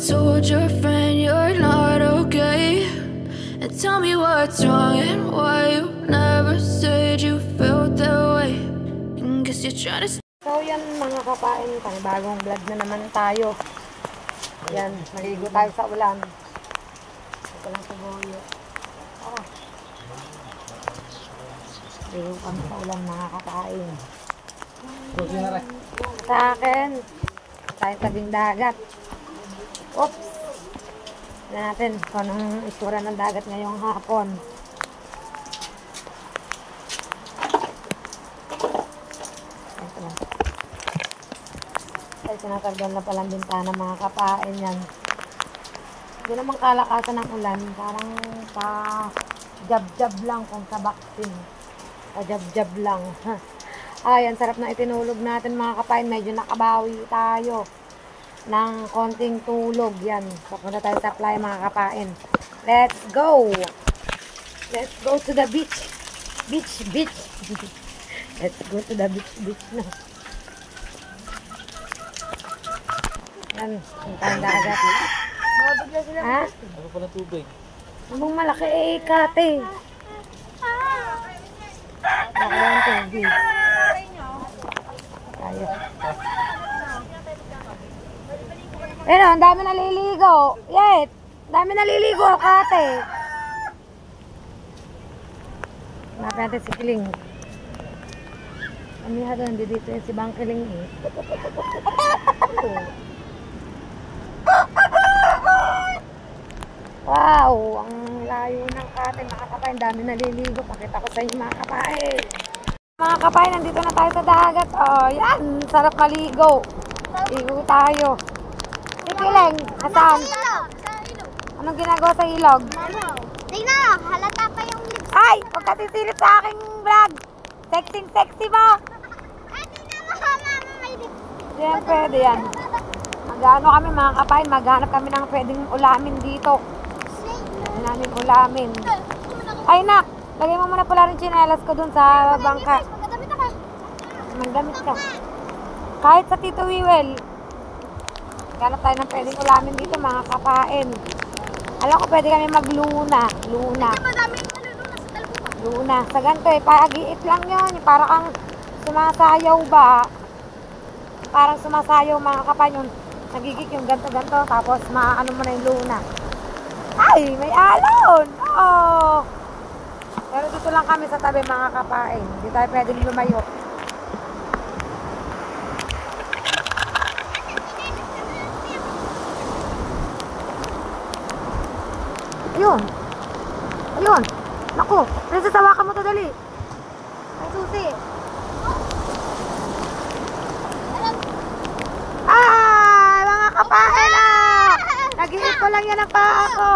told your friend you're not okay, and tell me what's wrong and why you never said you felt that way. And guess you're trying to. So yan mga kapain, panibagong vlog na naman tayo. Yan, maligo tayo sa ulan. Ito lang sa boyo. Oh. Ligo kami sa ulan mga kapain. Sa akin, tayo tabing dagat. Oops! Tignan natin kung anong isura ng dagat ngayong hapon. Ito lang. Ay, sinatagdan na palang bintana mga kapain yan. Hindi naman kalakasan ng ulan. Parang pa-jab-jab lang kung sa vaccine. Pa-jab-jab lang. Ay, ang sarap na itinulog natin mga kapain. Medyo nakabawi tayo ng konting tulog. Yan. Papunta tayo sa playa mga kapain. Let's go! Let's go to the beach. Beach. Let's go to the beach na. Yan. Punta ang dagat. Ha? Ano pa ng tubig? Anong malaki kate. Baka lang tubig. Tayo. Pero, ang dami naliligo. Yet, ang dami naliligo, kate. Hanapin natin si Kiling. Amiha doon, dito yung si Bang Kiling eh. Wow, ang layo ng kate, mga kapain. Dami naliligo. Pakita ko sa inyo mga kapain. Mga kapain, nandito na tayo sa dagat. Oh, yan, sarap maligo. Ligo tayo. Kiling, asan? Anong ginagawa sa ilog? Tingnan mo, halata pa yung lips. Ay! Huwag ka sisilip sa aking vlog! Sexy mo! Tingnan mo, mama, may lips. Yan, pwede yan. Mag-ano kami mga kapain, maghanap kami ng pwedeng ulamin dito. Pwede namin ulamin. Ay nak! Lagay mo muna pala rin tsinelas ko dun sa bangka. Magdamit ka. Kahit sa Tito Wiwel. Hanap tayo ng pwedeng ulamin dito mga kapain. Alam ko pwede kami magluna. Luna. Sa ganito eh, pag-iit lang yun. Para kang sumasayaw ba? Parang sumasayaw mga kapain yun. Nagigik yung ganto-ganto. Tapos maano mo na yung luna. Ay, may alon! Oh! Pero dito lang kami sa tabi mga kapain. Hindi tayo pwedeng lumayo. Ayun. Naku, princess, hawakan mo to dali. Ay, susi. Ah, mga kapain ah! Nag-iit ko lang yan ang paa ko.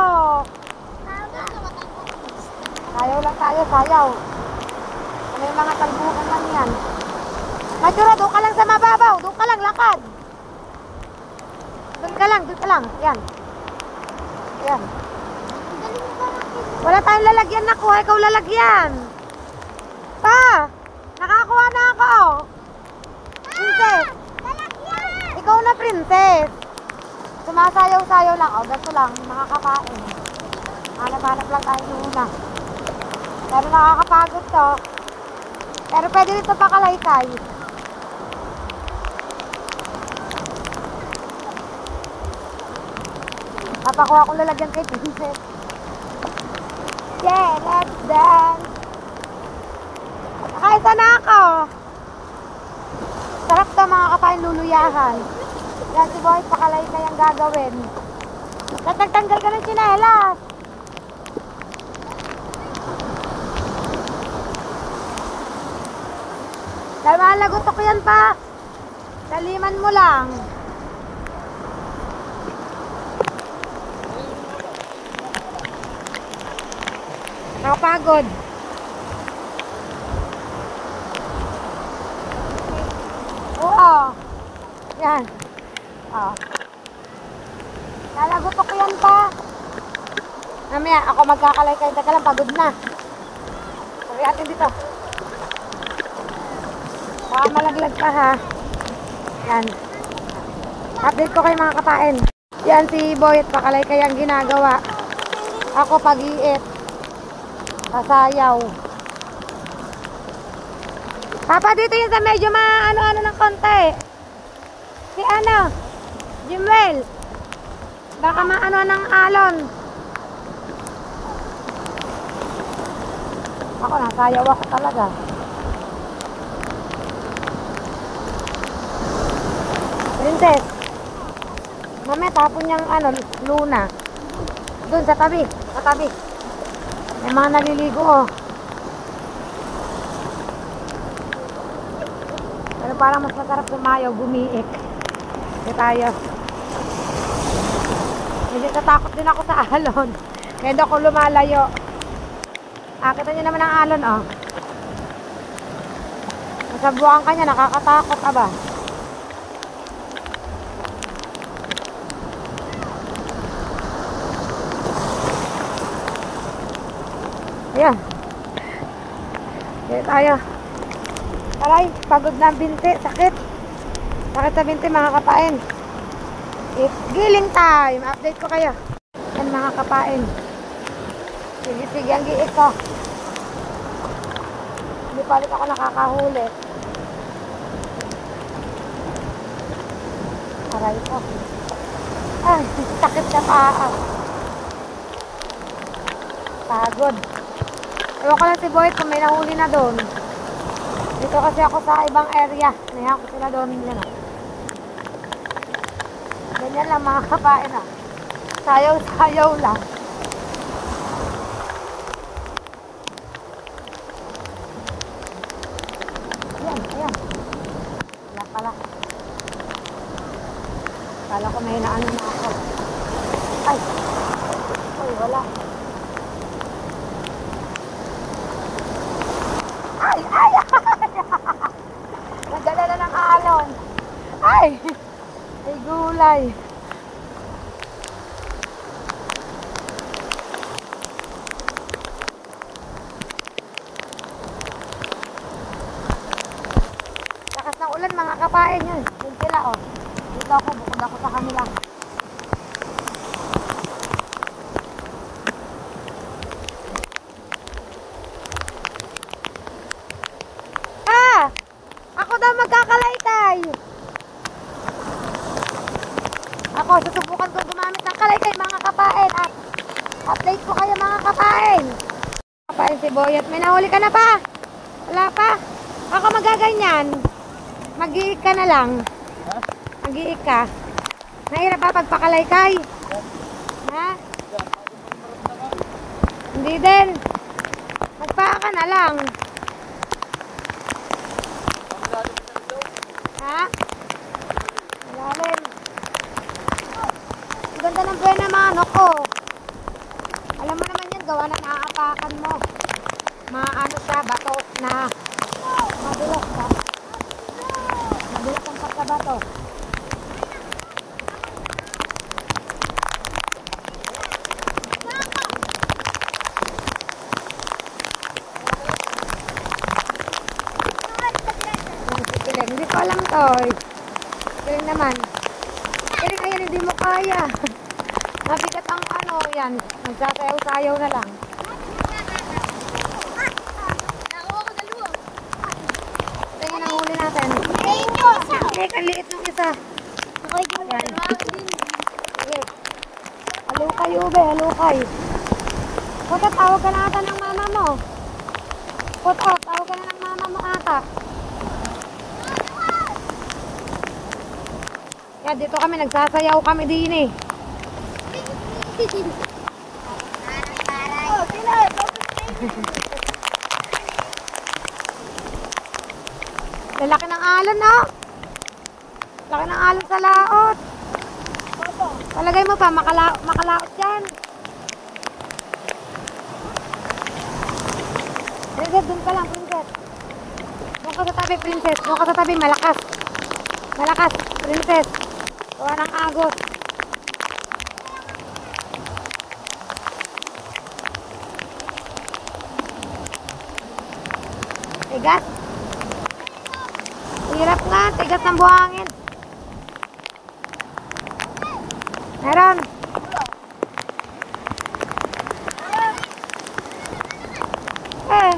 Sayaw lang tayo, sayaw. May mga talbukan lang yan. Majura, doon ka lang sa mababaw. Doon ka lang, lakad. Doon ka lang. Yan. Wala tayong lalagyan na kuha. Ikaw lalagyan. Pa! Nakakuha na ako. Princess. Ikaw na, princess. Sumasayaw-sayaw lang. O, ganito lang. Mga kapain. Hanap-hanap lang tayo muna. Pero nakakapagod to. Pero pwede dito pakalaysay. Papakuha kong lalagyan kay princess. Yeah, let's dance. Nakaisa na ako. Sarap to mga kapain, luluyahan. Yan si boy, pakalaysay ang gagawin. Tatagtanggal ka ng tsinelas. Dahil mahalagot ko yan pa. Taliman mo lang. Nakapagod. Oo. Yan. Nalagot ko yan pa. Mamaya, ako magkakalaykay. Teka lang, pagod na. Sabi atin dito. Baka malaglag pa ha. Yan. Update ko kayo mga kapain. Yan si Boyet, pakalaykay ang ginagawa. Ako pag-iit. Kasayaw. Papa, dito yun sa medyo maano-ano ng konti. Si ano? Jimwell. Baka maano ng alon. Ako, nasayaw ako talaga. Princess. Mamaya tapon niyang ano, Luna. Doon sa tabi. Sa tabi. May mga naliligo oh. Pero parang mas masarap sumayaw, gumiik. Hindi tayo. Hindi natakot din ako sa alon. Kaya doon ako lumalayo. Kita niyo naman ang alon oh. Nasabukan ka niya, nakakatakot aba. Ayan. Kaya tayo. Aray, pagod na ang binti. Sakit. Sakit sa binti mga kapain. It's giling time. Update ko kayo. Yan mga kapain. Sige, ang giit ko. Hindi pa ulit ako nakakahuli. Aray ko. Ay, sakit sa paa. Pagod. Ewan ko lang si Boyd kung may nahuli na doon. Dito kasi ako sa ibang area. Nahiya ko sila doon. Yan o. Ganyan lang mga kapain ah. Sayaw-sayaw lang. Ayan. Wala pala. Kala ko may naano na ako. Ay. Uy, wala. Ay! Nagdala na ng alon. Ay! Ay gulay. Lakas ng ulan mga kapain yun. Yun sila oh. Dito ako, bukod ako sa kanila. Magkakalaykay. Ako, susubukan kong gumamit ng kalaykay mga kapain at update ko kayo mga kapain. Kapain si Boyet, may nahuli ka na pa? Wala pa? Ako magaganyan. Mag-iik ka na lang. Mag-iik ka. Nahirap ba pagpakalaykay? Ha? Hindi din. Magpaka ka na lang. Ha? Malalim. Ang ganda ng buena manok ko. Alam mo naman yan, gawa na naaapakan mo. Maano siya, bato na madulas ka. Madulas ang pagkabato. Hindi ko alam to. Kiling naman. Kiling ayan, hindi mo kaya. Mabigat ang ano, yan. Magsasayaw-sayaw na lang. Tingnan ang huli natin. Teka, liit ng isa. Yan. Halukay, ube, halukay. Putot, tawag ka na ata ng mama mo. Putot, tawag ka na ng mama mo ata. Yan, dito kami, nagsasayaw kami din eh. Lalaki ng alon, no? Laki ng alon sa laot. Palagay mo pa, makalaot yan. Princess, dun ka lang, princess. Doon ka sa tabi, princess. Doon ka sa tabi, malakas. Malakas, princess. Gawa ng agos. Tigas. Hirap nga, tigas ng buhangin. Meron. Eh.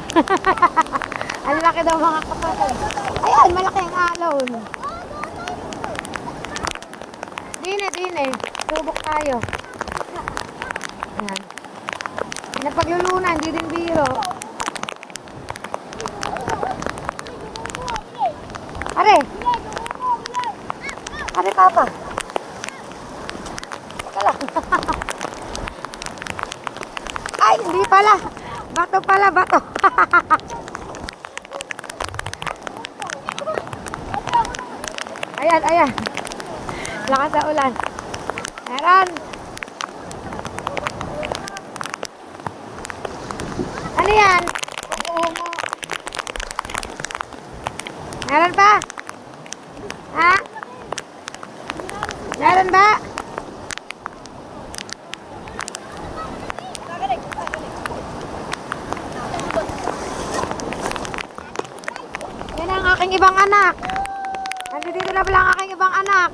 Ang laki daw mga kapatid. Ayan, malaki ang alon. Dine. Subok tayo. Ayan. Napaglulunan, hindi din biro. Are. Are, papa. Teka lang. Ay, hindi pala. Bato pala, bato. Ayan. Lakas sa ulan. Meron. Ano yan? Meron pa? Ha? Meron ba? Yan ang aking ibang anak. Nandito na pala ang aking ibang anak.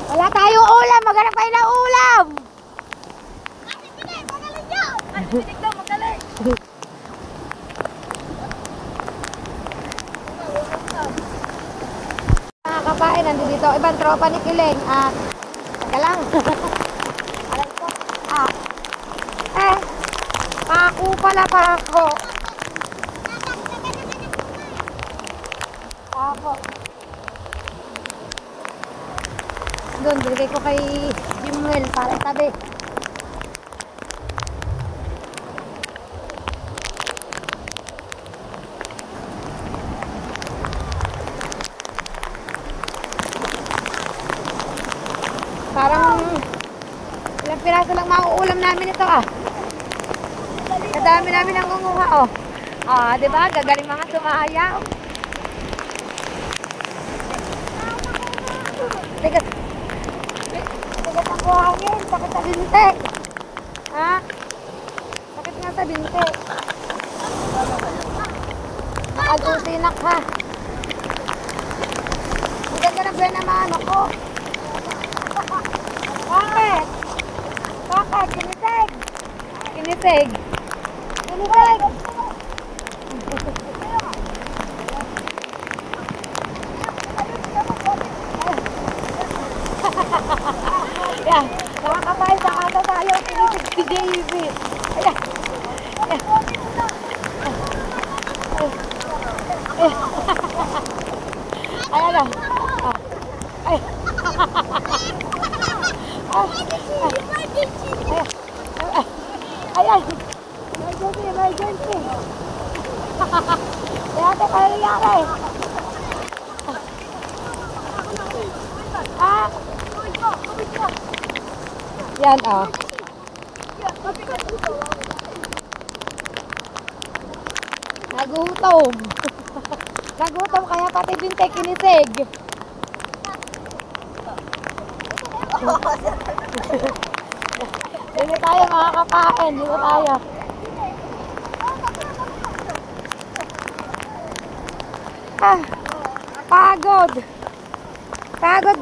Wala tayong ulam. Maghanap kayo ng ulam. Mga kapain, nandito ibang tropa ni Kiling. Teka lang. Alam ko. Paku pala ako. Ako. Doon, bigay ko kay Jimwell para tabi. Parang ilang piraso lang mauulam namin ito Kadami namin ang ngunguha diba? Gagaling mga sumayaw. Tigas ang buhangin. Sakit sa binte. Sakit nga sa binte. Nakagusinak ha. Ang ganda ng buwan naman ako. Bakit? Kinisig. Kinisig. Yan. Nakakapain sa kata tayo. Kinisig si JV. Ayan. Ayan lang. Ayan. Emergency. Kaya ito kayo nangyari. Yan Nagutom. Nagutom kaya pati binte kinisig. Dito tayo mga kapain. Dito tayo. Pagod.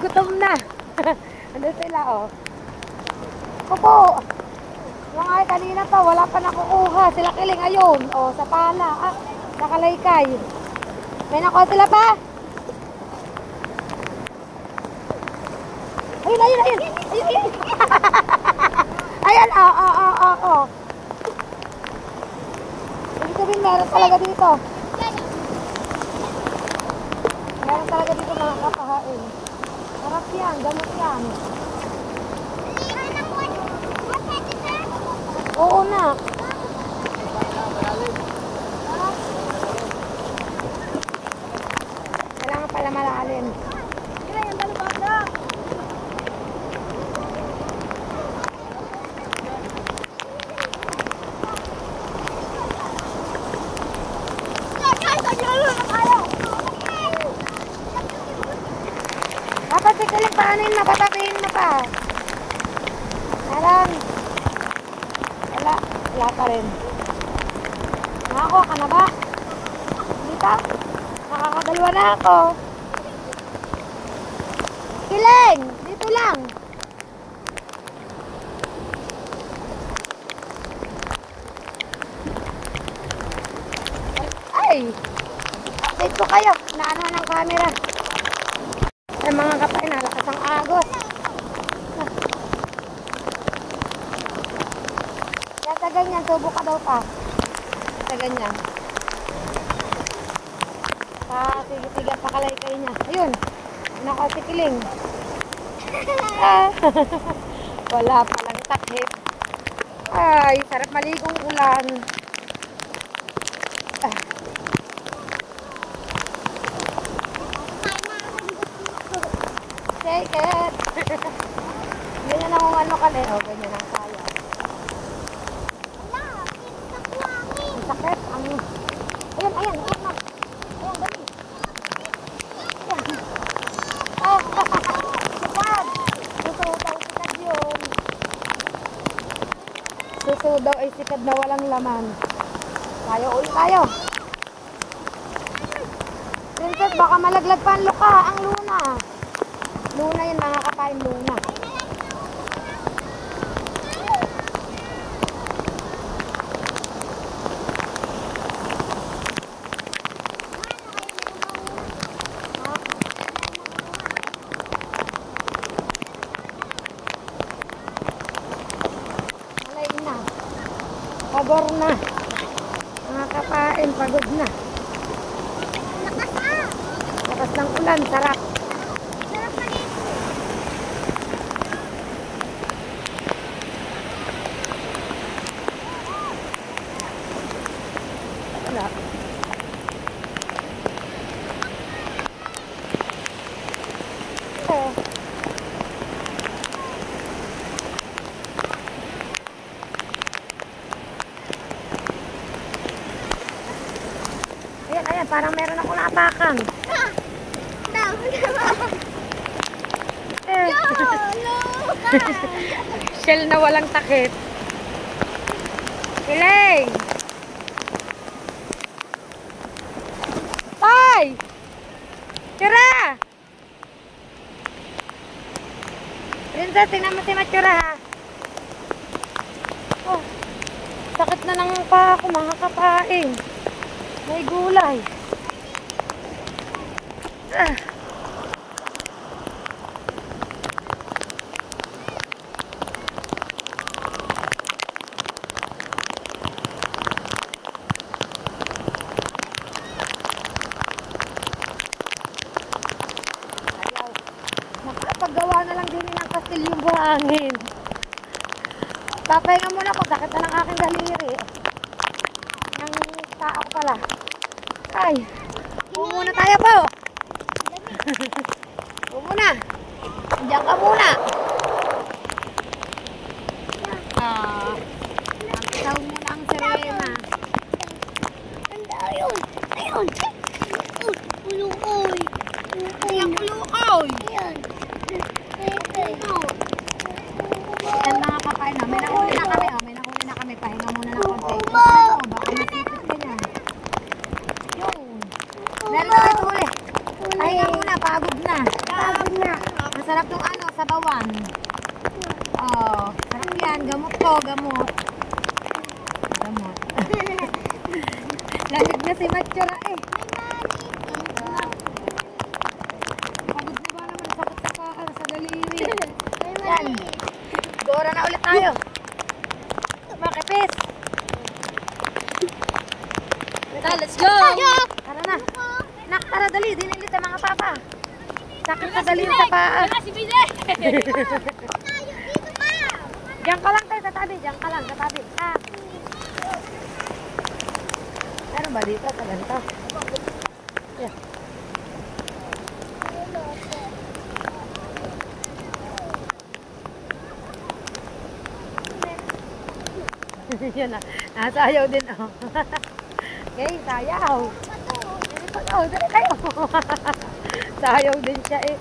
Gutom na. Ano sila Kupo. Yung ay kanina pa, wala pa nakukuha. Sila Kiling ayun. Sa pala. Nakalaykay. May nakuha sila pa? Ayun. Ayan, Ibig sabihin, meron talaga dito. Meron talaga dito mga kapahain. Sarap yan, gamot yan. Oo na. Kailangan pala malalim. Dapat si Kiling paanin na, patapihin na pa. Alam. Wala pa rin. Ako Nakakuha ka na ba? Dito? Nakakadalwa na ako. Kiling! Dito lang. Ay! Update ko kayo. Naano ng camera. Ay mga kapay, nalakas ang agos. Kaya sa ganyan, subo ka daw pa. Sa ganyan. Sige-sige pa kalay-kay niya. Ayun. Nakasikiling. Wala palang takip. Ay, sarap maligong ulan. Take it. Ganyan ang ano ka na. O, ganyan ang kaya. Ang sakit. Ayun. Ayan, dali. Suso daw ay sikad na walang laman. Tayo ulit tayo. Princess, baka malaglag pa ang luka, ang luna. Luna yun, mga kapain, luna. Pagod na. Mga kapain, pagod na. Lakas ng ulan, sarap. Wala. Ayan, parang meron ako naapakan. Shell na walang takip. Kiling! Tay! Tira! Princess, tingnan mo si Matsura ha. Oh, sakit na ng paa ko, mga kapain. May gulay. Nakapagawa na lang din ng kastilyong buhangin. Papahinga muna ako. Sakit na ng aking daliri. Ang tao pala. Ay, muna tayo po. Muna. Diyan ka muna. Ang tawag muna ang sirena. Ayun. Ulukoy. Ang ulukoy. Ayan. Yan mga kapain na. May nahuli na kami. May nahuli na kami. Pahinga muna ng konti. Baka masipit ko niyan. Meron na ito huli. Pahinga muna, pagod na. Masarap tong ano, sabawan. Oh, sarap yan. Gamot to, gamot. Lamig na si Matsura eh. Pagod na ba naman, sakit sa paa, sa daliri. Yan. Dora na ulit tayo. Makipis. Let's go! Tara na. Nak, tara dali. Dinilit ang mga papa. Sakit sa dali sa paa. Diyan ka lang tayo sa tabi. Diyan ka lang sa tabi. Meron ba dito sa ganito? Yeah. Yan na. Nasayaw din oh. Okay, sayaw. Dali kayo. Sayaw din siya eh.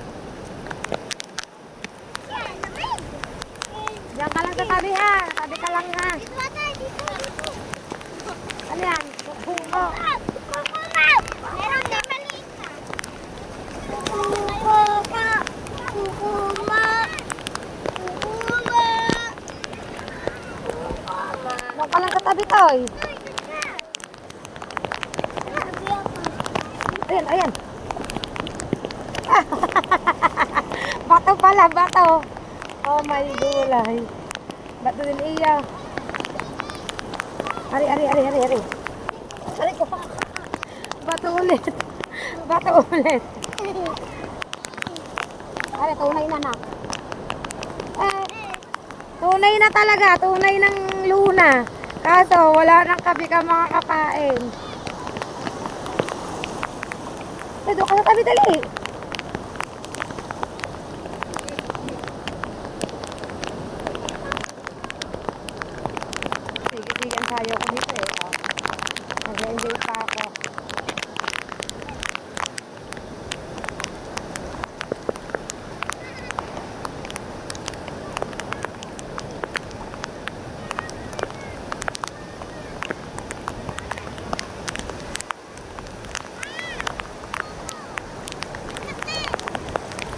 Diyan ka lang sa tabi ha. Tabi ka lang ha. Ano yan? Meron din maliit na. Kukuma. Kukuma. Kukuma. Huwag ka lang katabi, Toy. Ayan, ayan. Bato pala, bato. Oh my gulay. Bato din iya. Ari. Ari ko. Bato ulit. Bato ulit. Ari, tunay na. Tunay na talaga. Tunay ng luna. Kaso, wala nang kabi ka mga kapain. Doon ka sa tabi, dali. Sige, tayo ko dito eh. Mag-enjoy pa ako.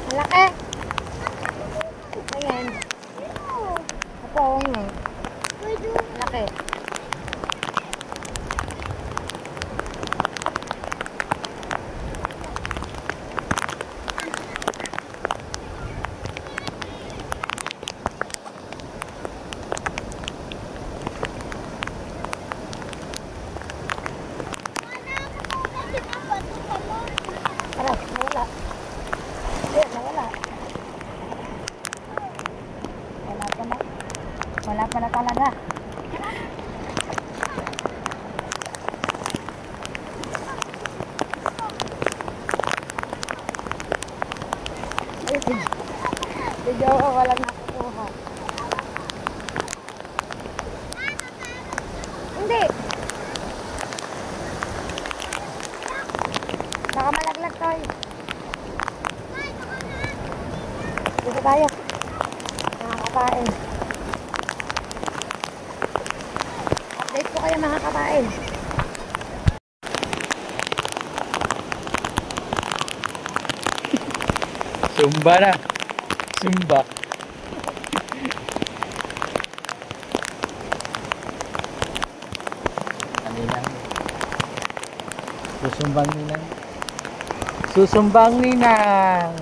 Malaki. Ayan. Ako, nga. Malaki. Tara, nawala. Nawala. Wala pa na talaga. Video ko walang nakukuha. Hindi. Baka malaglag tayo. Dito tayo. Nakakapain. Update ko kayo mga kapain. Sumba na. Sumba. Kanina. Susumbang ninang. Susumbang ninang.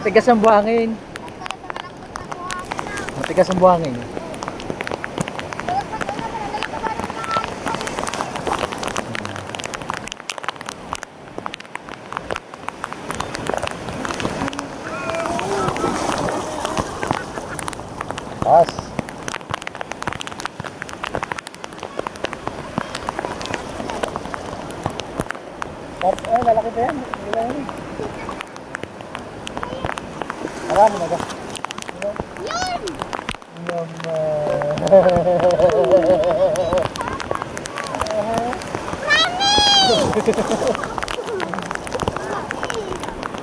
Matigas ang buhangin. Matigas ang buhangin. Pas. Lalaki pa yan. Marami na ba? Yun!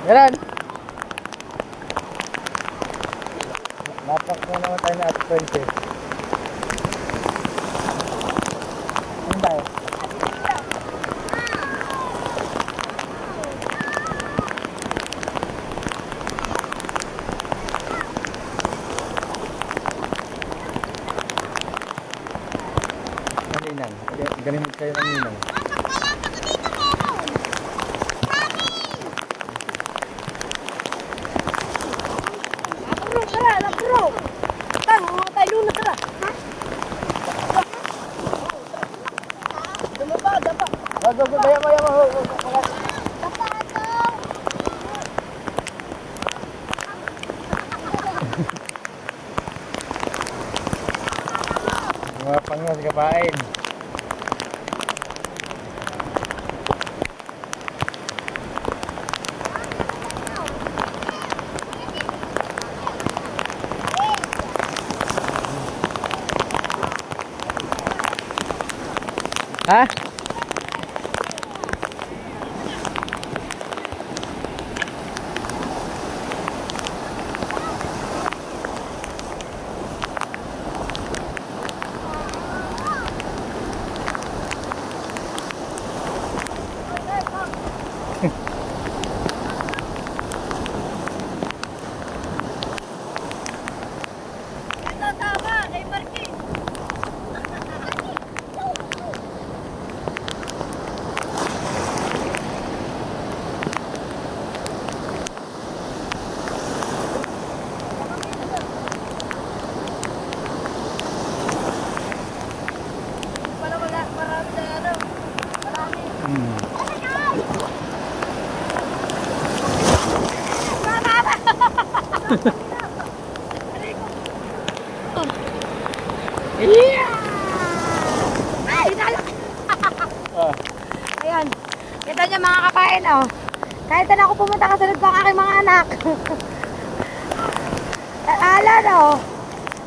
Meron! Napak mo naman tayo na at 20. Ano tayo? Ninang. Ganun kayo ng ninang. Lapro! Tang, mga tayo na tara. Dapa. Mga pangas kapain. Ha? Ay, nalo! Ah. Ayan. Kita niyo mga kapain, oh. Kahit na ako pumunta, kasunod ko ang aking mga anak. Alan, oh.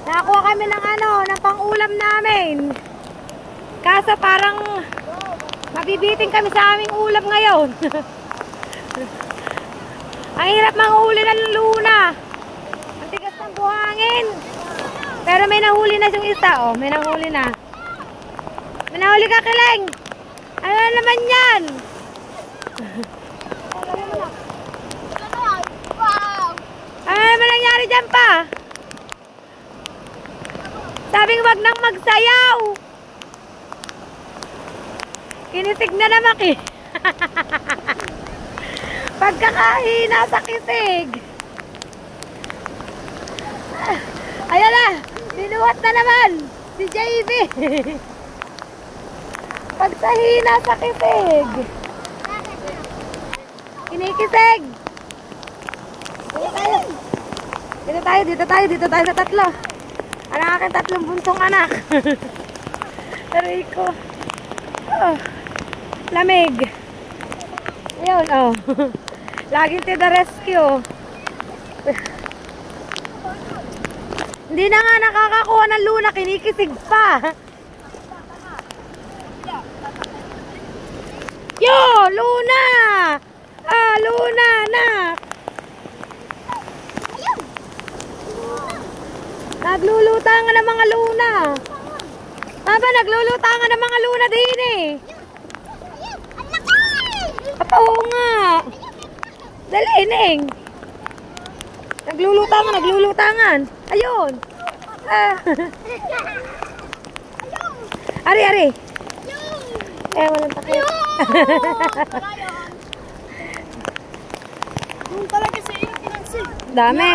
Nakakuha kami ng ng pang-ulam namin. Kaso parang mabibiting kami sa aming ulam ngayon. Ang hirap manghuli ng luna. Ang tigas ng buhangin. Pero may nahuli na yung isa, oh. May nahuli na. May nahuli ka, Kileng. Ano naman yan? Wow! Ano naman nangyari dyan pa? Sabing wag nang magsayaw. Kinisig na naman eh. Pagkakahina sa kisig. Ayan na. Binuhat na naman. Si JB. Pagsahina sa kisig. Kinikisig. Dito tayo sa tatlo. Ang aking tatlong buntong anak. Taray ko. Oh, lamig. Ayun, oh. Laging to the rescue. Hindi na nga nakakakuha ng luna, kinikisig pa. Yo, luna! Ah, luna, anak! Naglulutangan ng mga luna. Aba, naglulutangan ng mga luna din eh. Ang laki! Oo nga. Dali, Neng. Naglulutangan. Ayun. Ah. Ari. Walang takip. Yung talaga sa iyo kinansig. Dami.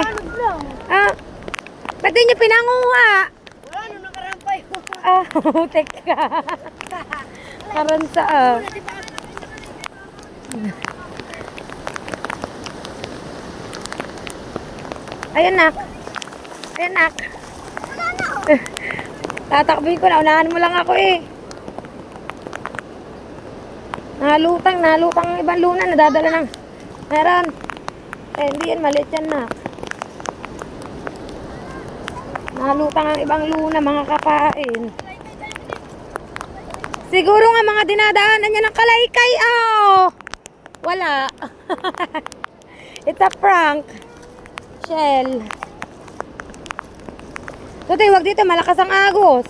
Ah. Ba't di niyo pinanguha? Wala, nung nakarampay ko. Ah, teka. Karansa ah. Ayan nak. Tatakbuhin ko na. Unahan mo lang ako eh. Nalutang ang ibang luna. Nadadala ng meron. Hindi yan. Maliit yan nak. Nalutang ang ibang luna mga kapain. Siguro nga mga dinadaanan niya ng kalaykay. Oh! Wala. It's a prank. Shell. Tutoy, wag dito. Malakas ang agos.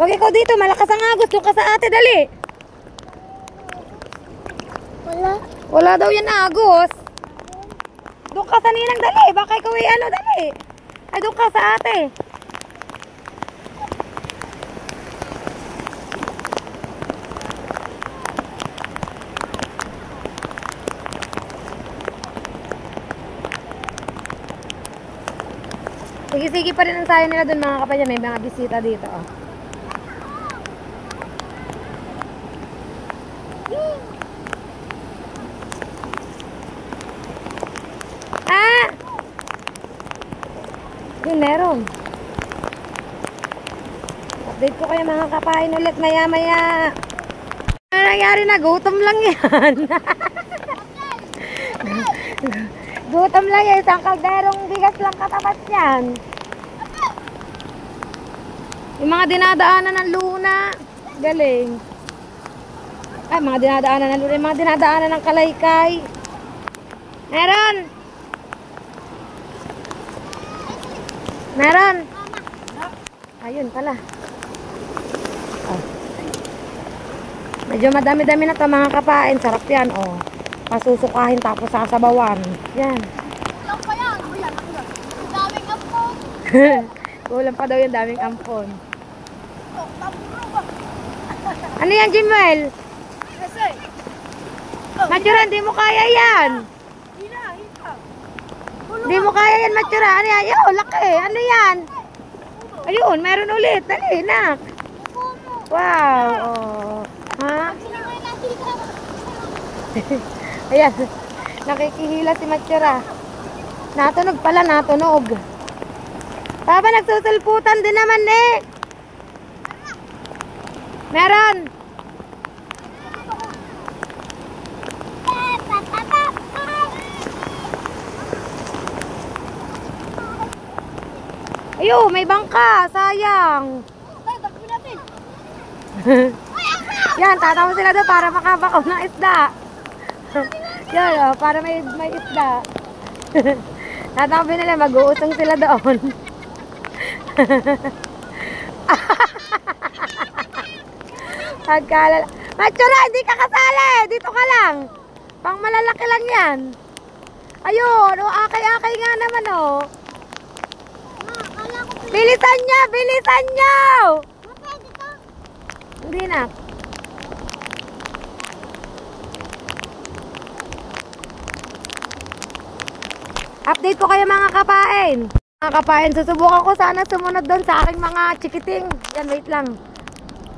Wag ikaw dito. Malakas ang agos. Doon ka sa ate. Dali. Wala daw yan agos. Doon ka sa ninang. Dali. Baka ikaw ay dali. Ay, doon ka sa ate. Sige pa rin ang sayo nila doon mga kapatid. May mga bisita dito. Oh. Ah! Yun, meron. Update ko kayo mga kapain ulit maya-maya. Ano nangyari na? Gutom lang yan. Gutom lang yan. Isang kalderong bigas lang katapat yan. Yung mga dinadaanan ng luna. Galing. Ay, mga dinadaanan ng luna. Yung mga dinadaanan ng kalaykay. Meron. Ayun pala. Oh. Medyo madami-dami na ito mga kapain. Sarap yan. Oh. Pasusukahin tapos sasabawan. Yan. Kulang pa yan. Ang daming ampon. Kulang pa daw yung daming ampon. Tamburo ba? Ano yan, Jimel? Kasi. Matsura, hindi mo kaya yan. Hina. Hindi mo kaya yan, Matsura. Ano yan? Yo, laki. Ano yan? Ayun, meron ulit. Dali, nak. Wow. Oh. Ha? Ayan. Nakikihila si Matsura. Natunog pala, natunog. Papa, nagsusulputan din naman eh. Meron. Ayo, may bangka. Sayang. Yan, tatawa sila doon para makabakaw ng isda. Yan, oh, para may isda. Tatawa nila, mag-uusong sila doon. Magkalala. Matsura, hindi ka kasali. Dito ka lang. Pang malalaki lang yan. Ayun, oh, akay-akay nga naman, oh. Bilisan niya, bilisan niya. Hindi na. Update ko kayo mga kapain. Mga kapain, susubukan ko sana sumunod doon sa aking mga chikiting. Yan, wait lang.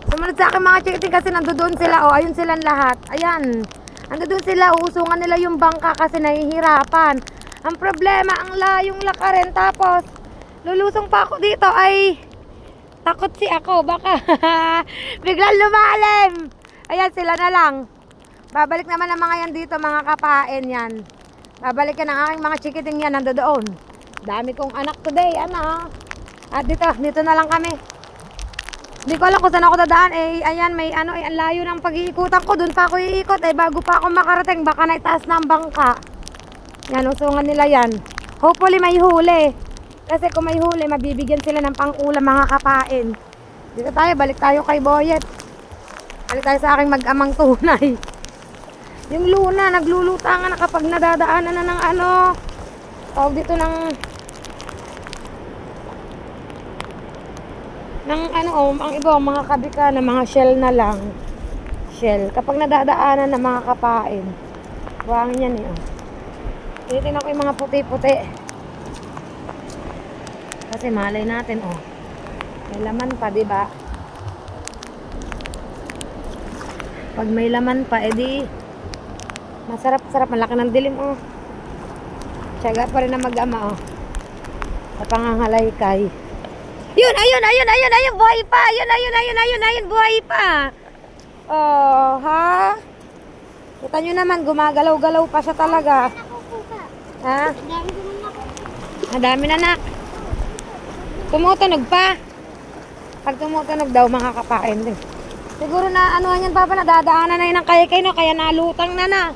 Sumunod sa aking mga chikiting kasi nandoon sila. Oh, ayun silang lahat. Ayan. Nandoon sila, uusungan nila yung bangka kasi nahihirapan. Ang problema, ang layong lakarin. Tapos, lulusong pa ako dito ay takot si ako. Baka biglang lumalim. Ayan, sila na lang. Babalik naman ang mga yan dito, mga kapain yan. Babalik ka ng aking mga chikiting yan, nandoon. Dami kong anak today, ano. At dito na lang kami. Hindi ko alam kung saan ako dadaan. Eh, ayan, may ano, ang layo ng pag-iikutan ko. Doon pa ako iikot. Eh, bago pa ako makarating, baka naitaas na ang bangka. Yan, usungan nila yan. Hopefully may huli. Kasi kung may huli, mabibigyan sila ng pang-ulam mga kapain. Dito tayo, balik tayo kay Boyet. Balik tayo sa aking mag-amang tunay. Yung Luna, naglulutangan na kapag nadadaanan na ng ano, tawag dito ng ano, ang iba, mga kabika na mga shell na lang. Shell. Kapag nadadaanan na mga kapain. Buhangin yan eh. Oh. Tinitingnan ko yung mga puti-puti. Kasi malay natin, oh. May laman pa, diba? Pag may laman pa, edi masarap-sarap, malaki ng dilim, oh. Tiyaga pa rin na mag-ama, oh. Sa pangangalaykay. Yun, ayun, buhay pa. Ayun, buhay pa. Oh, ha? Kita nyo naman, gumagalaw-galaw pa siya talaga. Ha? Madami na, nak. Tumutunog pa. Pag tumutunog daw, mga kapain din. Siguro na, ano yan, papa, nadadaanan na yun ng kay-kay, no? Kaya nalutang na.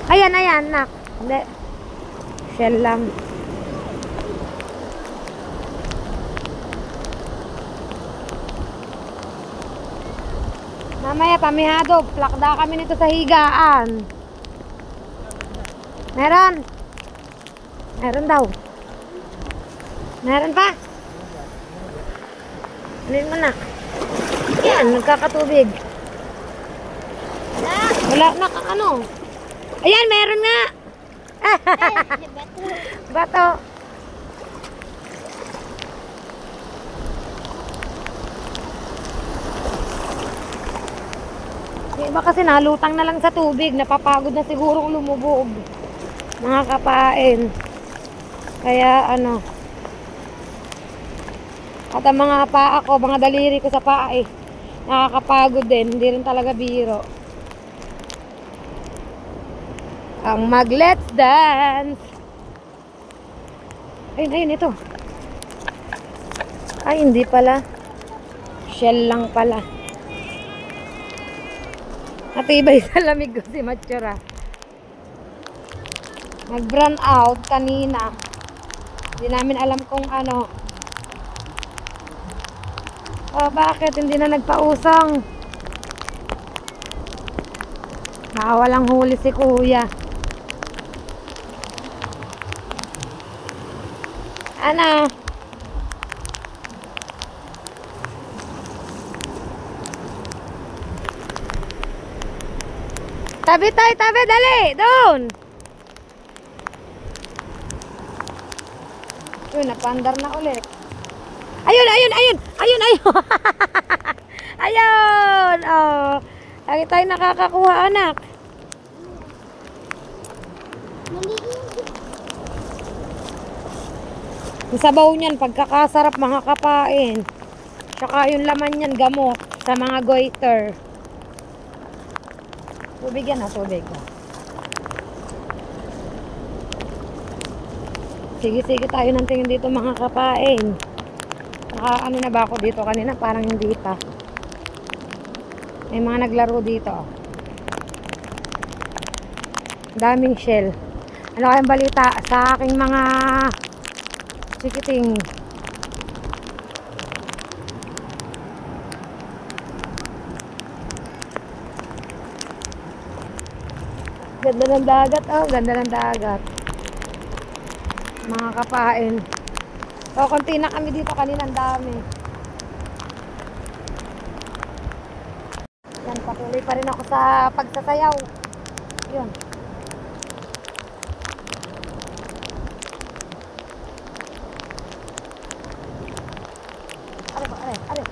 Ayan, nak. Hindi. Shell lang. Mamaya, pamihado. Plakda kami nito sa higaan. Meron. Meron daw. Meron pa. Alin mo na. Yan, nagkakatubig. Wala na kang ano. Ayan, meron nga. Bato. Yung iba kasi nalutang na lang sa tubig. Napapagod na siguro lumubog. Mga kapain. Kaya ano. At ang mga paa ko, mga daliri ko sa paa eh. Nakakapagod din. Hindi rin talaga biro. Ang mag-let's dance. Ayun, ito. Ay, hindi pala. Shell lang pala. Matibay sa lamig ko si Matsura. Nag-run out kanina. Hindi namin alam kung ano. Oh, bakit? Hindi na nagpausang. Nakawalang huli si kuya. Ano? Tabi tayo, tabi, dali, doon. Yun, napandar na ulit. Ayun, ayun, ayun! Ayun, ayun! Ayun! Oh, lagi tayo nakakakuha, anak. Yung sabaw niyan, pagkakasarap mga kapain. Tsaka yung laman niyan, gamot sa mga goiter. Tubig yan, tubig. Sige-sige tayo ng tingin dito mga kapain. Ano na ba ako dito kanina? Parang hindi pa. May mga naglaro dito. Daming shell. Ano kayang balita sa aking mga chikiting? Ganda ng dagat. Oh, ganda ng dagat. Mga kapain. So, konti na kami dito kanina, ang dami. Yan, patuloy pa rin ako sa pagsasayaw. Yun. Are ba, are.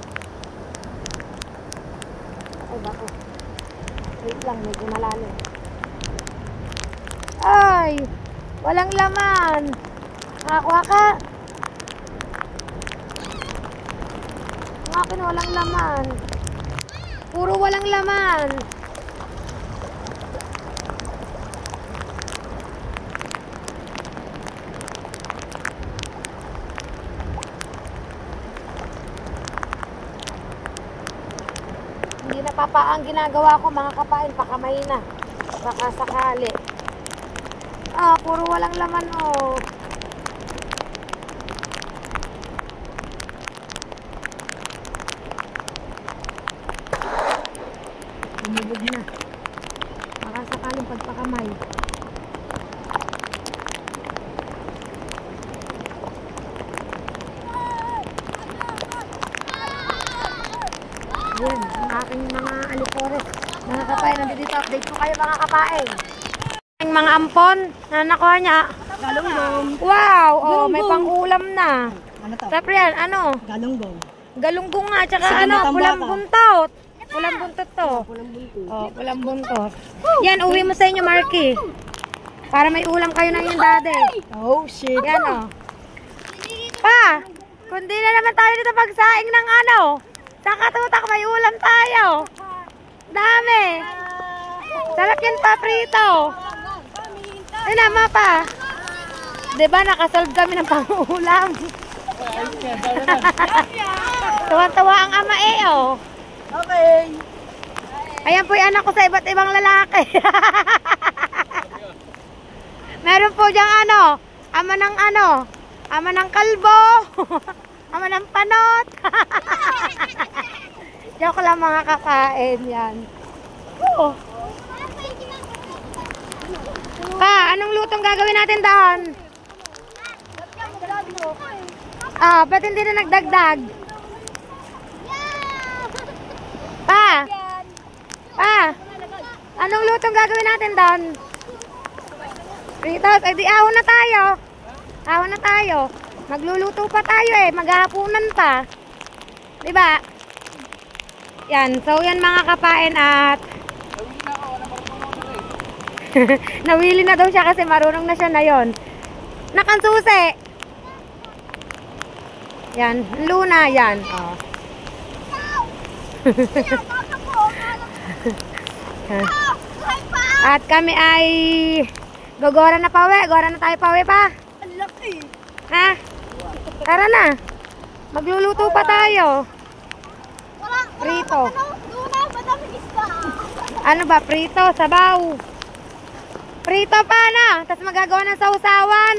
Ay, bako. Wait lang, medyo malalim. Ay! Walang laman! Nakakuha ka! Ang akin walang laman. Puro walang laman. Hindi na papa ang ginagawa ko mga kapain. Pakamay na. Baka sakali. Ah, puro walang laman oh. Umubog na. Baka sakaling pagpakamay. Yan, ang aking mga alipores. Mga kapain, nandito update ko kayo mga kapain. Ang mga ampon na nakuha niya. Galunggong. Wow! Oh, may pang-ulam na. Ano to? Tapos yan, ano? Galunggong. Galunggong nga, tsaka Sige, ano, matambaka. pulang buntot. Pulang buntot to. Pulang bunto. Oh, pulang buntot. Yan, uwi mo sa inyo, Marky. Para may ulam kayo na yung daddy. Oh, shit. Yan, oh. Pa, kundi na naman tayo dito pagsaing ng ano. Sa katutak, may ulam tayo. Dami. Sarap yan pa, prito. Ay naman pa. Diba, nakasolve kami ng pang-ulam. Tuwan-tuwa ang ama oh. Okay. Ayan po yung anak ko sa iba't ibang lalaki. Meron po diyang ano, ama ng kalbo, ama ng panot. Joke lang mga kakain yan. Oo. Pa, anong lutong gagawin natin doon? Ah, ba't hindi na nagdagdag? Pa, anong lutong gagawin natin doon? Ritos, eh di ahon na tayo. Ahon na tayo. Magluluto pa tayo maghahapunan pa. Diba? Yan, so yan mga kapain at nawili na daw siya kasi marunong na siya na yon. Nakansusi. Yan, luna yan. Oh. At kami ay gogora na pawi. Gora na tayo pawi pa. Ang laki. Ha? Tara na. Magluluto pa tayo. Prito. Luna, madami isda. Ano ba? Prito, sabaw. Prito pa na. Tapos magagawa ng sausawan.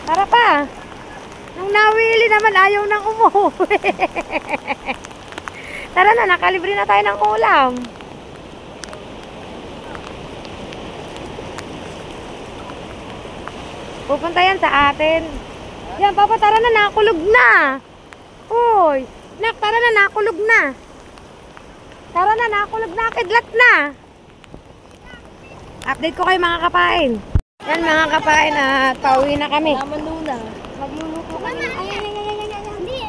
Tara pa. Nung nawili naman, ayaw nang umuwi. Tara na, nakalibre na tayo ng ulam. Pupunta yan sa atin. Yan, Papa, tara na, nakulog na. Uy, nak, tara na, nakulog na. Tara na, nakulog na, kidlat na. Update ko kayo mga kapain. Yan mga kapain at pauwi na kami. Naman muna. Magluluto kami. Ay. Hindi.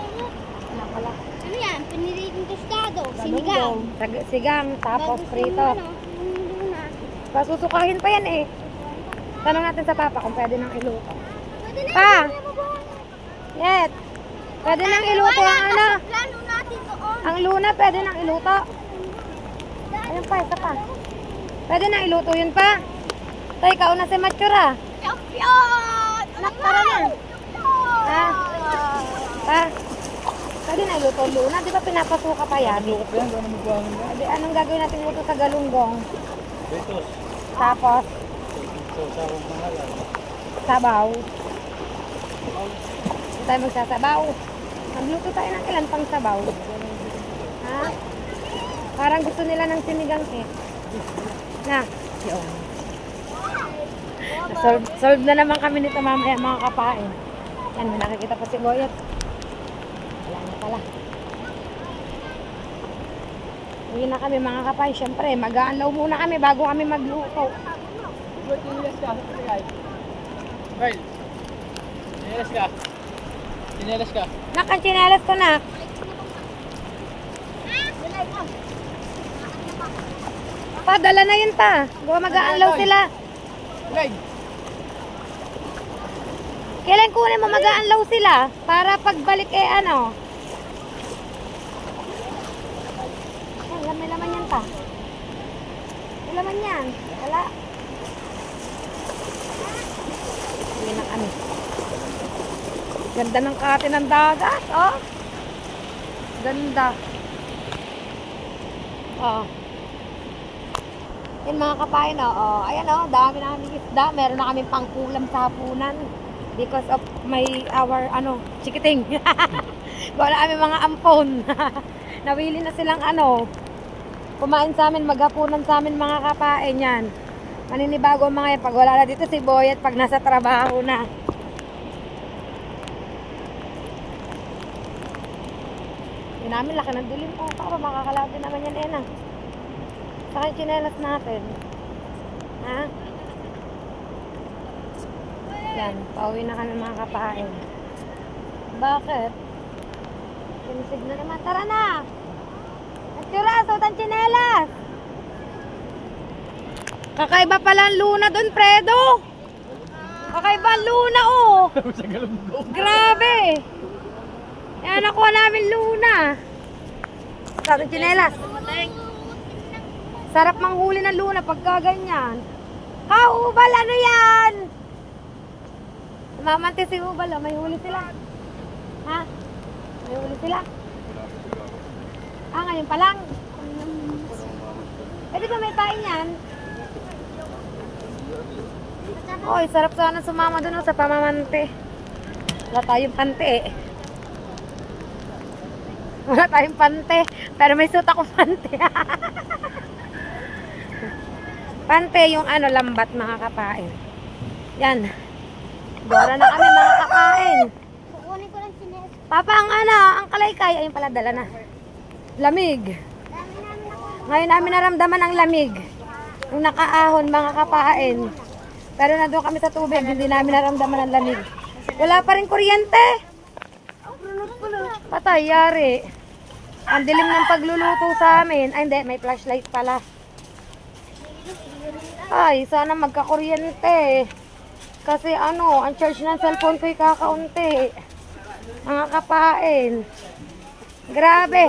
Ano pala? Ano yan? Piniritong tostado. Sinigang. Sigang, tapos Bago prito. ano, yung luna. Pasusukahin pa yan eh. Tanong natin sa Papa kung pwede nang iluto. Pwede na. Pa! Pwede na mabuhay. Yes! Pwede nang iluto ang ano. Plano natin doon. Ang luna, pwede nang iluto. Ayun pa, isa pa. Pwede nang iluto yun pa. Tay, ikaw na si Matsura. Champion! Nak, tara na. Ha? Pa? Pwede na iluto ang luna. Di ba pinapasuka pa yan? Lukot yan, gano'n magbuhangin na. Di, anong gagawin natin luto sa galunggong? Betos. Tapos, So, sarong mga yan. sabaw. Hindi tayo magsasabaw. Magluto tayo ng ilan pang sabaw. Ha? Parang gusto nila ng sinigang eh. Na. Yun. Solve na naman kami nito mamaya mga kapain. Yan, may nakikita pa si Boyet. Wala na pala. Uwi na kami mga kapain. Siyempre, mag-aanlaw muna kami bago kami magluto. Sinelas ka. Carl. Sinelas ka. Sinelas ka. Nakanchinelas ko na. Padala na yun pa. Mag-aanlaw sila. Leg. Kailan kunin mo mag-aanlaw sila? Para pagbalik eh ano? Ay, may laman yan pa. May laman yan. Wala. Uwi na kami. Ganda ng kate ng dagat, oh. Ganda. Oh. Yan mga kapain, oh. Ayan, oh. Dami namin isda. Meron na kaming pangkulam sa hapunan. Because of our, chikiting. Wala kami mga ampon. Nawili na silang, kumain sa amin, maghapunan sa amin mga kapain yan. Maninibago ang mga yan. Pag wala na dito si Boyet, pag nasa trabaho na. Yun namin, laki ng dilim. Oh, para makakalawin din naman yan, Ena. Saka yung chinelas natin. Ha? Yan, pauwi na kami mga kapain. Bakit? Sinisig na naman. Tara na! Natsura, suot ang chinelas! Kakaiba pala ang luna doon, Fredo! Kakaiba ang luna, oh! Sa galunggong. Grabe! Yan, nakuha namin luna. Suot ang chinelas. Sarap manghuli ng luna pagka ganyan. Ubal, ano yan? Mamante si Ubal, oh. May huli sila. Ha? May huli sila? Ngayon pa lang. Di ba may pain yan? Oy, sarap sana sumama dun sa pamamante. Wala tayong pante eh. Wala tayong pante. Pero may suit ako pante. Pante yung lambat mga kapain. Yan. Dora na kami mga kapain. Kukunin ko lang sines. Papa, ang kalaykay. Ayun pala, dala na. Lamig. Ngayon namin naramdaman ang lamig. Nung nakaahon mga kapain. Pero nandun kami sa tubig, hindi namin naramdaman ang lamig. Wala pa rin kuryente. Patay, yari. Ang dilim ng pagluluto sa amin. Ay, hindi, may flashlight pala. Ay, sana magkakuryente. Kasi ang charge ng cellphone ko'y kakaunti. Mga kapain. Grabe.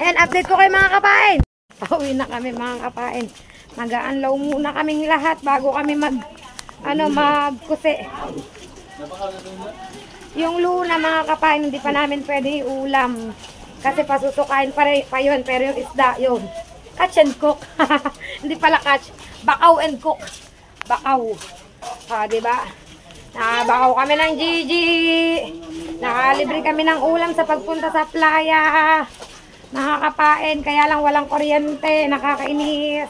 Ayan, update ko kayo mga kapain. Pauwi na kami mga kapain. Mag-aanlaw muna kaming lahat bago kami magkusi. Yung luna mga kapain, hindi pa namin pwede iulam. Kasi pasusukain pa yun. Pero yung isda, yun. Catch and cook. Hindi pala catch. Bakaw and cook. Bakaw. Diba? Nakabakaw kami ng Gigi. Nakalibre kami ng ulam sa pagpunta sa playa. Nakakapain. Kaya lang walang kuryente. Nakakainis.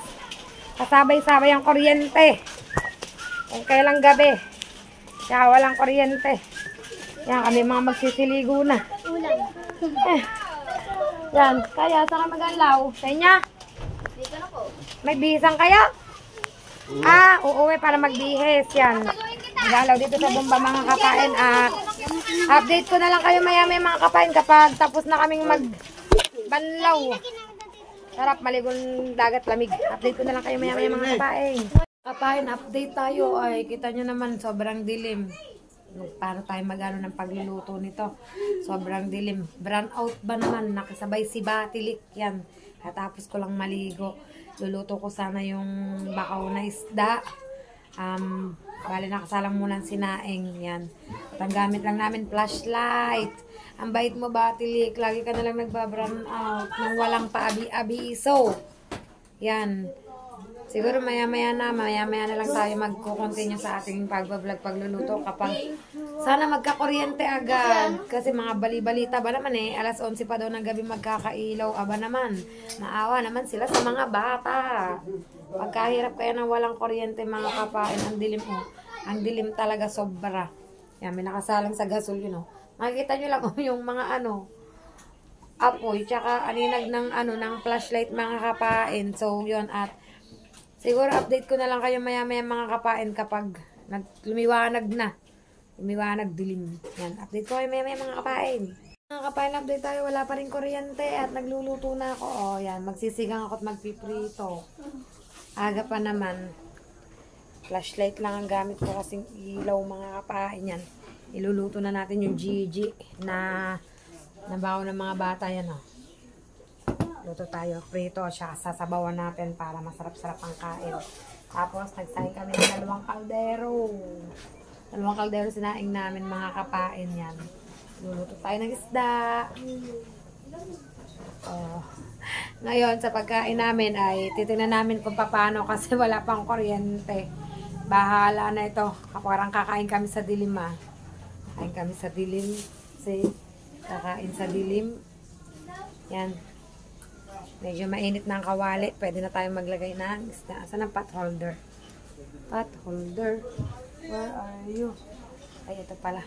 Kasabay-sabay ang kuryente. Kung kailang gabi. Kaya walang kuryente. Yan, kami mga magsisiligo na. Ulan. Yan, kaya saan ka mag-alaw? Sa inya? Dito na po. May bihisang kaya? Uuwi para magbihis. Yan. Mag-alaw dito sa bomba mga kapain. Update ko na lang kayo maya-maya mga kapain kapag tapos na kaming magbanlaw. Sarap, maligong dagat, lamig. Update ko na lang kayo maya-maya mga kapain. Kapain, update tayo. Ay, kita nyo naman, sobrang dilim. Para tayo mag-ano ng pagluluto nito. Sobrang dilim. Brown out ba naman? Nakasabay si Batilik. Yan. Katapos ko lang maligo. Luluto ko sana yung bakaw na isda. Bali, nakasalang muna ang sinaing. Yan. At ang gamit lang namin, flashlight. Ang bait mo, Batilik. Lagi ka na lang nagbabrown out nang walang paabi-abiso. Yan. Siguro maya-maya na lang tayo magko-continue sa ating pagbablog, pagluluto kapag sana magka-kuryente agad. Kasi mga bali-balita ba naman alas 11 pa daw ng gabi magkakailaw. Aba naman, maawa naman sila sa mga bata. Pagkahirap kaya na walang kuryente mga kapain, ang dilim ang dilim talaga sobra. Yan, may nakasalang sa gasol yun Makikita nyo lang yung mga apoy, tsaka aninag ng flashlight mga kapain. So yun, at siguro update ko na lang kayo maya-maya mga kapain kapag lumiwanag na. Lumiwanag, dilim. Yan, update ko kayo maya-maya mga kapain. Mga kapain, update tayo. Wala pa rin kuryente at nagluluto na ako. Yan, magsisigang ako at magpiprito. Aga pa naman. Flashlight lang ang gamit ko kasing ilaw mga kapain. Yan, iluluto na natin yung Gigi na nabaho ng mga bata. Yan luto tayo, prito, siya sasabawan natin para masarap-sarap ang kain. Tapos, nagsahin kami ng dalawang kaldero sinaing namin mga kapain. Yan. Luluto tayo ng isda. Ngayon, sa pagkain namin ay titingnan namin kung paano kasi wala pang kuryente. Bahala na ito. Parang kakain kami sa dilim Kakain kami sa dilim. Kakain sa dilim. Yan. Medyo mainit na ang kawali. Pwede na tayong maglagay ng isda. Saan ang pot holder? Pot holder. Where are you? Ay, ito pala.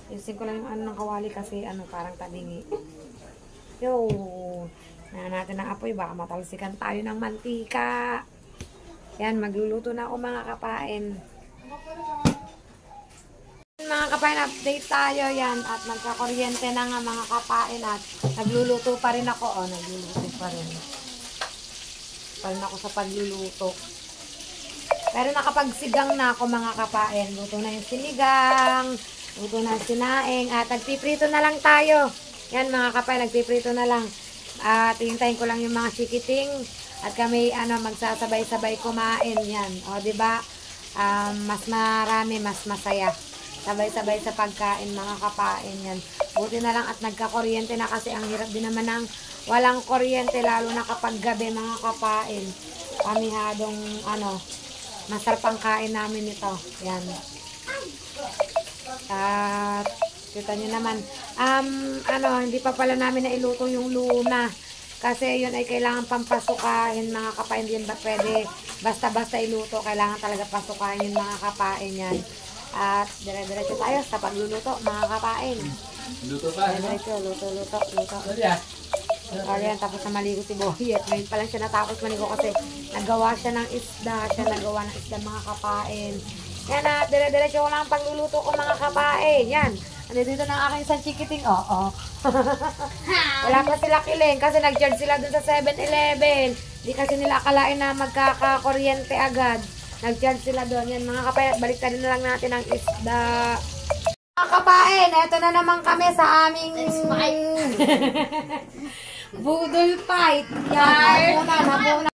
Yusin ko lang yung ng kawali kasi parang tabingi. Yo! Na natin ang apoy. Baka matalsikan tayo ng mantika. Yan, magluluto na ako mga kapain. Mga kapain, update tayo yan at magkakuryente na nga mga kapain at nagluluto pa rin ako. Nagluluto pa rin. Ako sa pagluluto. Pero nakapagsigang na ako mga kapain. Luto na yung sinigang, luto na yung sinaing at nagpiprito na lang tayo. Yan mga kapain, nagpiprito na lang. At hintayin ko lang yung mga chikiting at kami magsasabay-sabay kumain yan. O diba? Mas marami, mas masaya. Sabay-sabay sa pagkain mga kapain yan. Buti na lang at nagka-kuryente na kasi ang hirap din naman ng walang kuryente lalo na kapag gabi mga kapain. Kamihadong masarap ang kain namin ito. Yan. At kita nyo naman hindi pa pala namin nailuto yung luna. Kasi yun ay kailangan pampasukahin mga kapain. Hindi ba pwede basta-basta iluto. Kailangan talaga pasukahin yung mga kapain yan. At dire-diretso tayo sa pagluluto mga kapain. Luto pa, Dire-diretso, luto. Ayan, tapos na maligo si Boy. At ngayon pa lang siya natapos maligo kasi nagawa siya ng isda. Mga kapain. Yan at dire-diretso ko lang ang pagluluto ko mga kapain. Yan. Dito na ang aking isang chikiting. Wala pa sila kiling kasi nag-charge sila dun sa 7-Eleven. Di kasi nila akalain na magkakakuryente agad. Nag-charge sila doon. Yan mga kapain, balik na lang natin ang isda. Mga kapain, eto na naman kami sa aming budol fight. Yan, nabunan.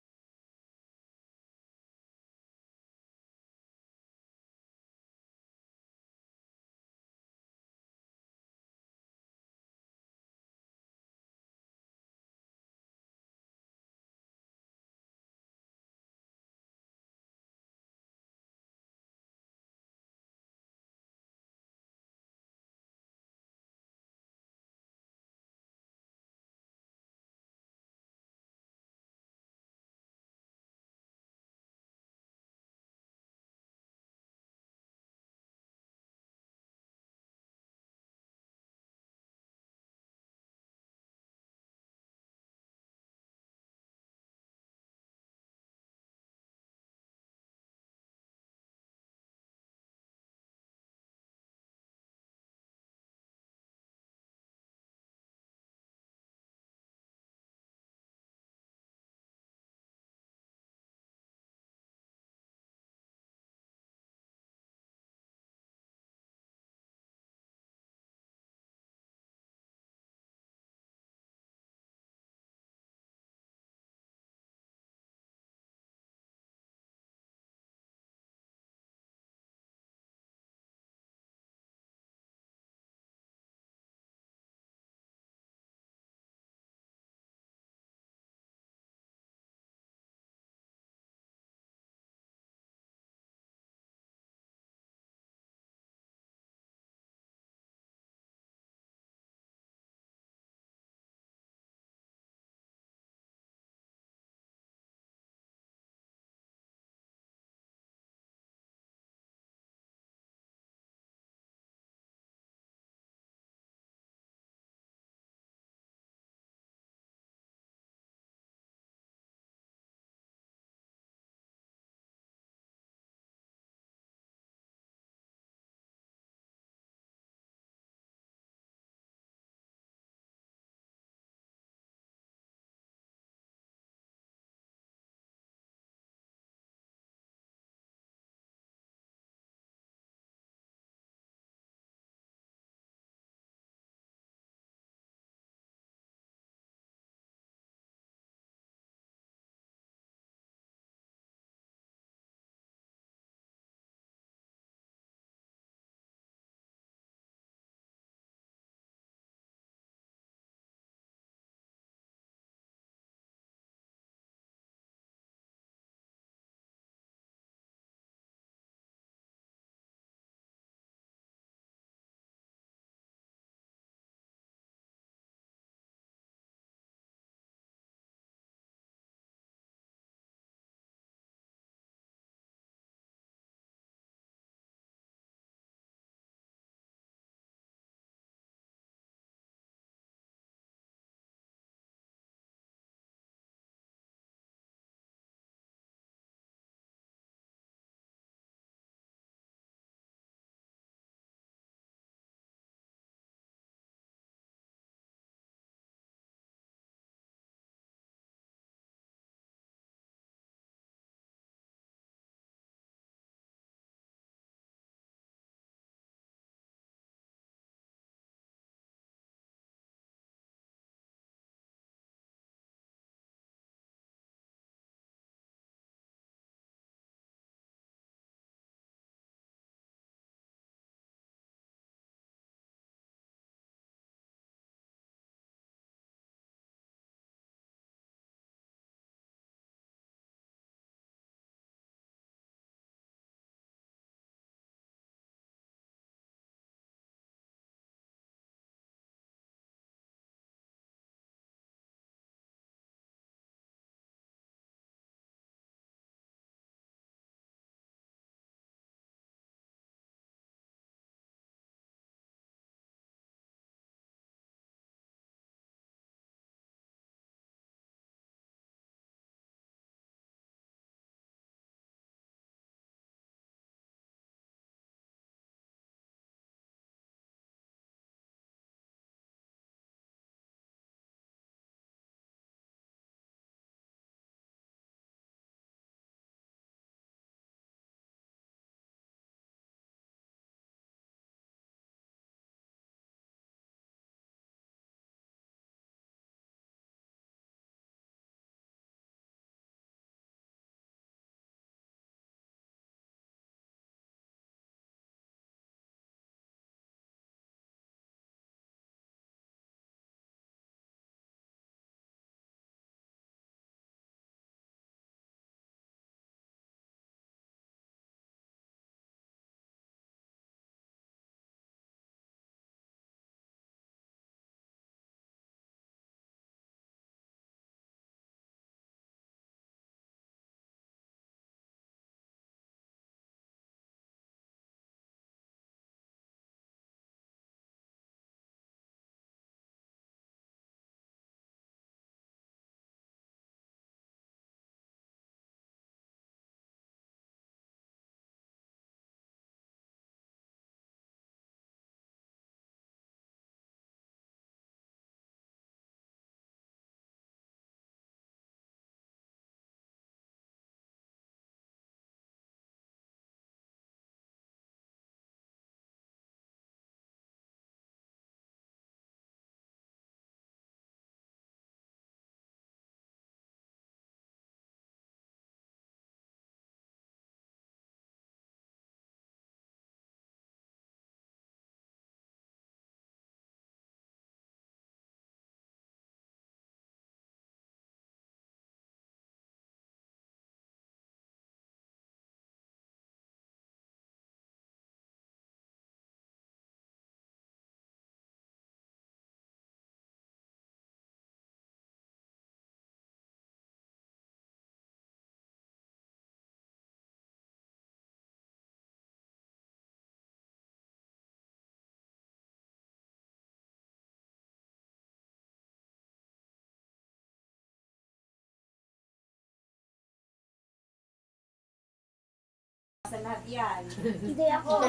lahat yan. Hindi ako.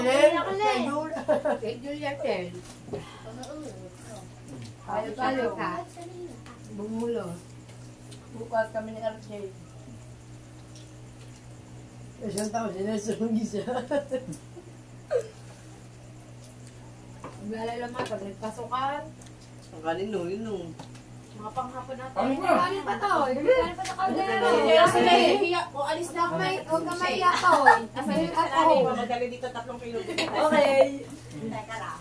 Kay Julia Tel. Tayo ka. Bumulo. Bukas kami ni RJ. Isang tao, sinesungi siya. Maglalala naman pag nagpasukan. Ang kanino, yun nung. Mga panghapon natin. Ano ba? Kanin pa to. Kanin pa sa kaldero. O, alis na ako. Huwag ka maiyak to. Asayin ako. Madali dito 3 kilo. Okay. Teka lang.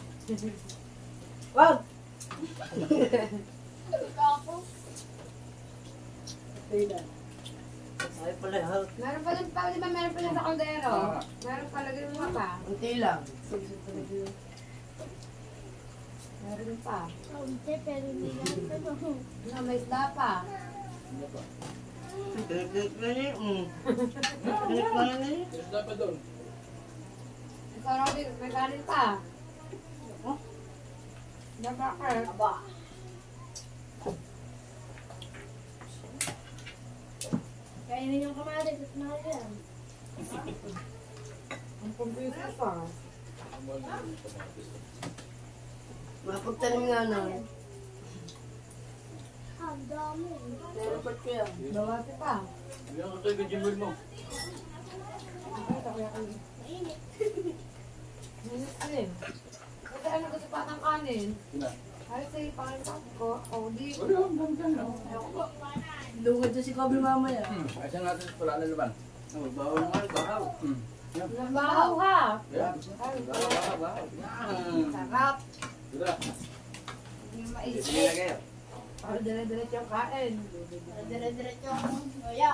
Wag! Ako. Ay pala, ha? Meron pa din pa, di ba meron pa din sa kaldero? Meron pa, lagyan mo pa. Unti lang. Meron pa. Kaunti, pero hindi yan. No, may isda pa. Tinik na niya. Tinik na niya. Ikaw, Robin, may kanin pa. Nabakar. Aba. Kainin yung kamatis at mahal yan. Ang kumpisa pa. Mapagtanim nga na. Ang dami. Dapat ko yan. Bawasi pa. Yan ka kayo gajimil mo. Mainit. Minit din. Kasi ano gusto pa ng kanin? Sina? Ay, sige, pangalan ko. O, di. Wala, ganyan lang. Lugod na si Kobe mamaya. Ayos natin pala na naman. Bawal naman, bahaw. Nabahaw ha. Yan. Ay, Bahaw. Yan. sarap. Tira. Hindi mo maisip. Sige na kayo. Para dire-diretso yung kain. Dire-diretso ako. Kaya.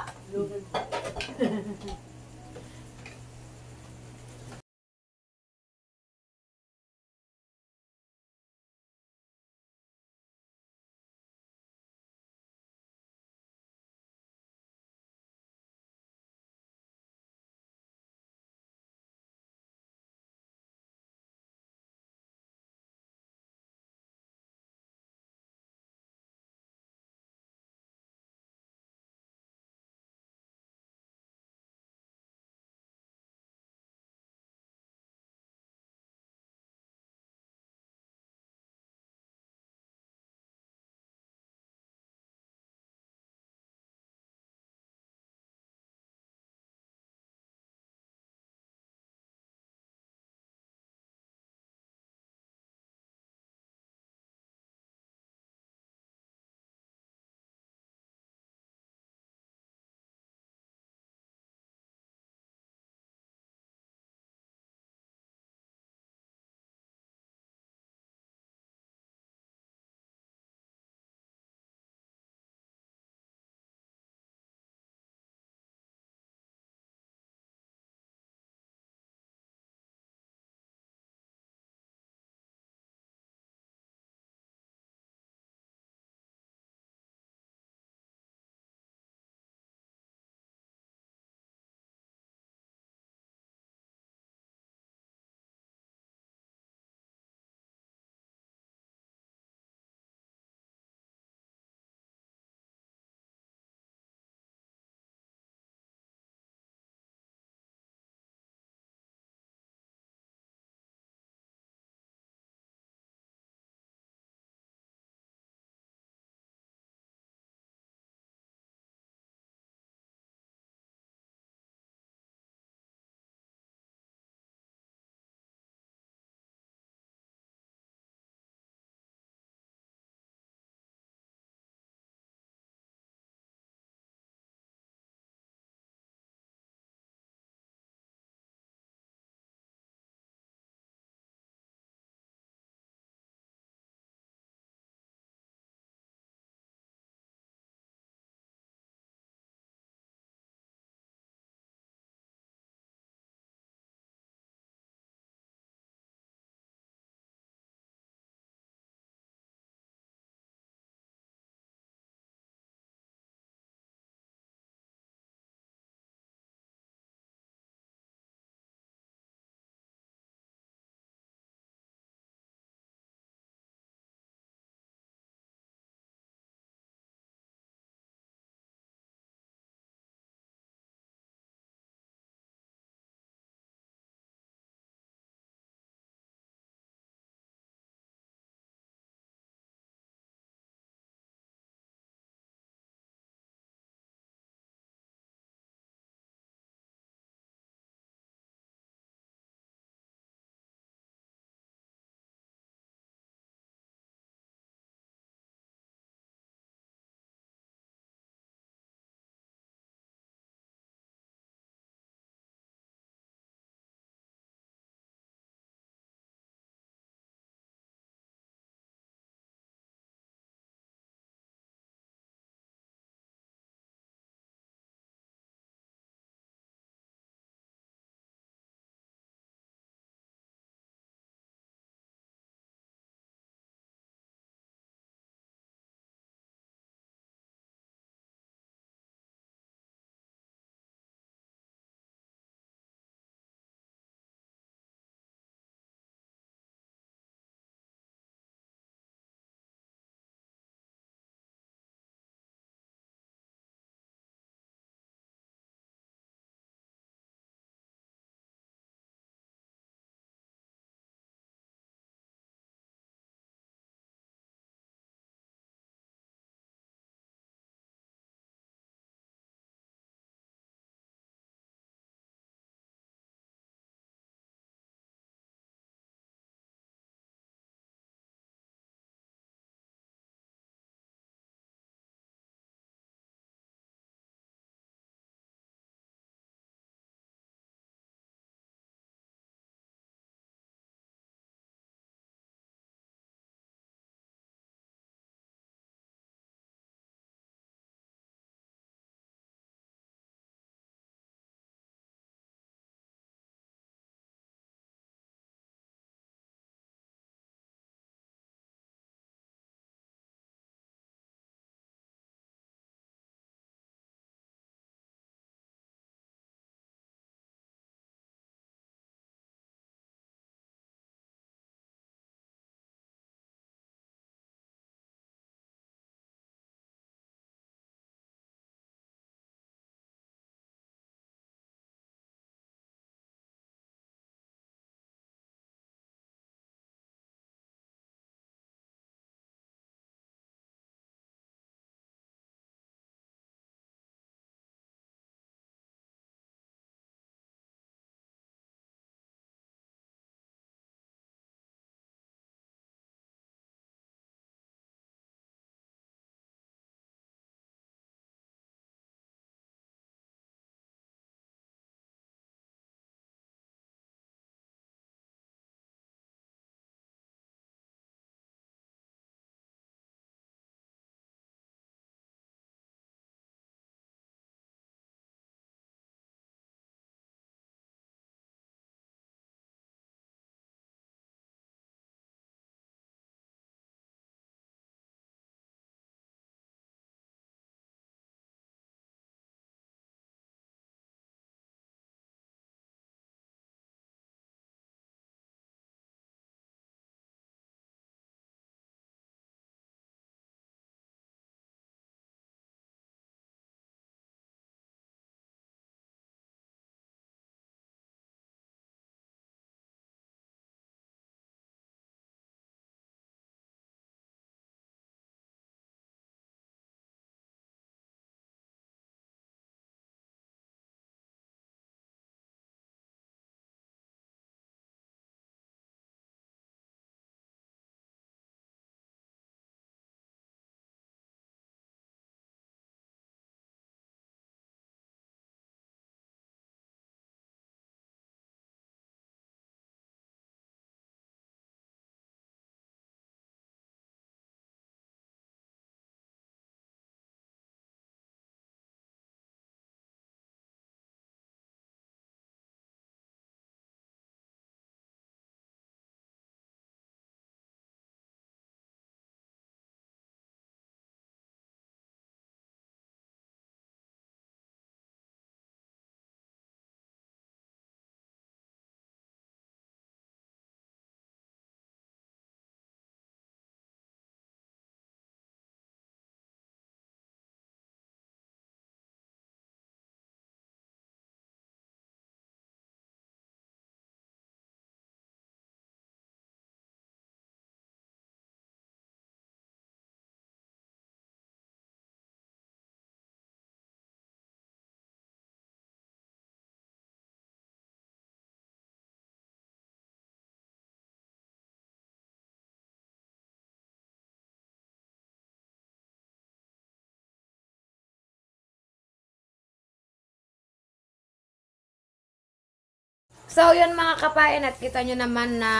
So, yun mga kapain, at kita nyo naman na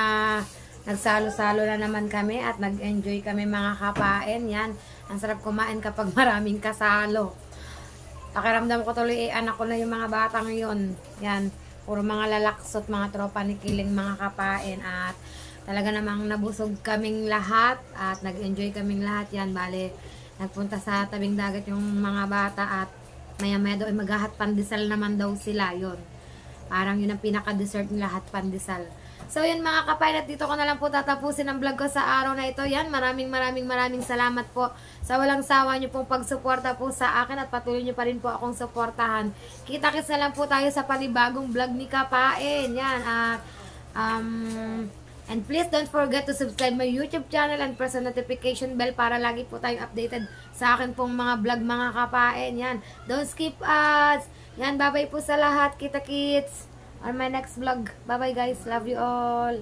nagsalo-salo na naman kami at nag-enjoy kami mga kapain. Yan, ang sarap kumain kapag maraming kasalo. Pakiramdam ko tuloy, anak ko na yung mga batang yun. Yan, puro mga lalaksot, mga tropa ni Kiling mga kapain. At talaga namang nabusog kaming lahat at nag-enjoy kaming lahat. Yan, bale, nagpunta sa tabing dagat yung mga bata at maya-maya daw ay maghahat pandesal naman daw sila. Yun. Parang yun ang pinaka-dessert ng lahat, pandesal. So yun mga kapain, at dito ko na lang po tatapusin ang vlog ko sa araw na ito. Yan, maraming salamat po sa walang sawa nyo pong pagsuporta po sa akin at patuloy nyo pa rin po akong suportahan. Kita-kits na lang po tayo sa panibagong vlog ni Kapain. Yan, and please don't forget to subscribe my YouTube channel and press the notification bell para lagi po tayong updated sa akin pong mga vlog mga kapain. Yan, don't skip ads. Yan, bye-bye po sa lahat. Kita-kits on my next vlog. Bye-bye guys. Love you all.